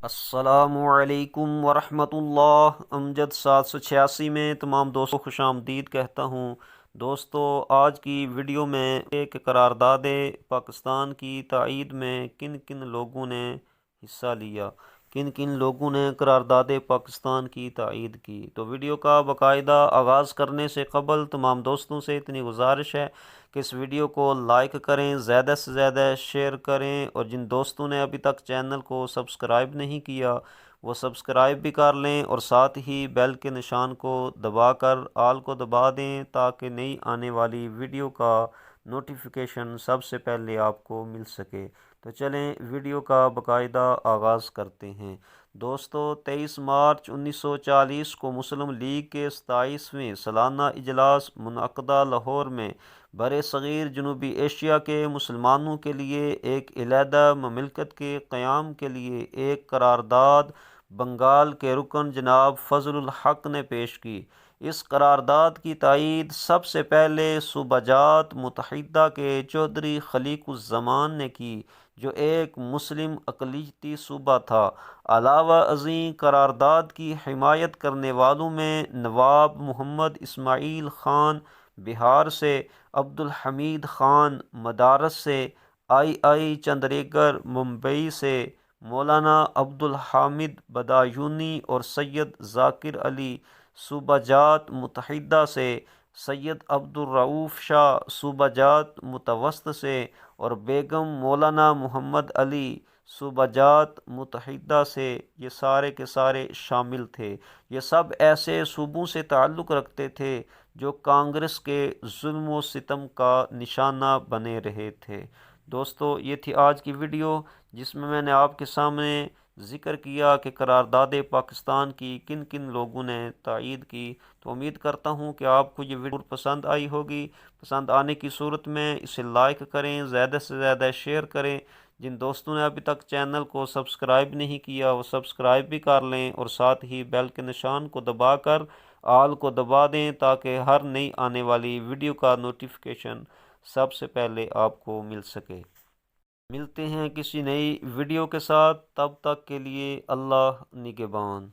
السلام علیکم ورحمۃ اللہ۔ امجد 786 میں تمام دوستوں کو خوش آمدید کہتا ہوں۔ دوستو، آج کی ویڈیو میں ایک قرارداد پاکستان کی تائید میں کن کن لوگوں نے حصہ لیا، کن کن لوگوں نے قرارداد پاکستان کی تائید کی۔ تو ویڈیو کا باقاعدہ آغاز کرنے سے قبل تمام دوستوں سے اتنی گزارش ہے کہ اس ویڈیو کو لائک کریں، زیادہ سے زیادہ شیئر کریں، اور جن دوستوں نے ابھی تک چینل کو سبسکرائب نہیں کیا وہ سبسکرائب بھی کر لیں، اور ساتھ ہی بیل کے نشان کو دبا کر آل کو دبا دیں تاکہ نئی آنے والی ویڈیو کا نوٹیفیکیشن سب سے پہلے آپ کو مل سکے۔ تو چلیں ویڈیو کا باقاعدہ آغاز کرتے ہیں۔ دوستو، 23 مارچ 1940 کو مسلم لیگ کے 27ویں سالانہ اجلاس منعقدہ لاہور میں بر صغیر جنوبی ایشیا کے مسلمانوں کے لیے ایک علیحدہ مملکت کے قیام کے لیے ایک قرارداد بنگال کے رکن جناب فضل الحق نے پیش کی۔ اس قرارداد کی تائید سب سے پہلے صوبہ جات متحدہ کے چودھری خلیق الزمان نے کی، جو ایک مسلم اقلیتی صوبہ تھا۔ علاوہ ازیں قرارداد کی حمایت کرنے والوں میں نواب محمد اسماعیل خان بہار سے، عبد الحمید خان مدارس سے، آئی چندریگر ممبئی سے، مولانا عبد الحامد بدایونی اور سید ذاکر علی صوبہ جات متحدہ سے، سید عبد الرؤف شاہ صوبہ جات متوسط سے، اور بیگم مولانا محمد علی صوبہ جات متحدہ سے، یہ سارے کے سارے شامل تھے۔ یہ سب ایسے صوبوں سے تعلق رکھتے تھے جو کانگریس کے ظلم و ستم کا نشانہ بنے رہے تھے۔ دوستو، یہ تھی آج کی ویڈیو جس میں نے آپ کے سامنے ذکر کیا کہ قرارداد پاکستان کی کن کن لوگوں نے تائید کی۔ تو امید کرتا ہوں کہ آپ کو یہ ویڈیو پسند آئی ہوگی۔ پسند آنے کی صورت میں اسے لائک کریں، زیادہ سے زیادہ شیئر کریں۔ جن دوستوں نے ابھی تک چینل کو سبسکرائب نہیں کیا وہ سبسکرائب بھی کر لیں، اور ساتھ ہی بیل کے نشان کو دبا کر آل کو دبا دیں تاکہ ہر نئی آنے والی ویڈیو کا نوٹیفیکیشن سب سے پہلے آپ کو مل سکے۔ ملتے ہیں کسی نئی ویڈیو کے ساتھ، تب تک کے لیے اللہ نگہبان۔